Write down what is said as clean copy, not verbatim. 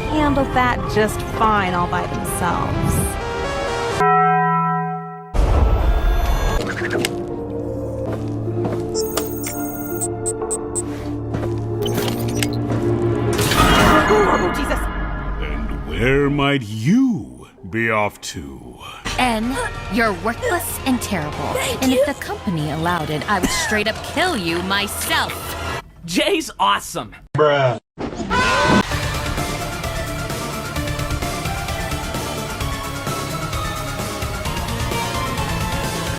handle that just fine all by themselves. Oh, Jesus! And where might you be off to? N, you're worthless and terrible. And if the company allowed it, I would straight up kill you myself. Jay's awesome. Bruh.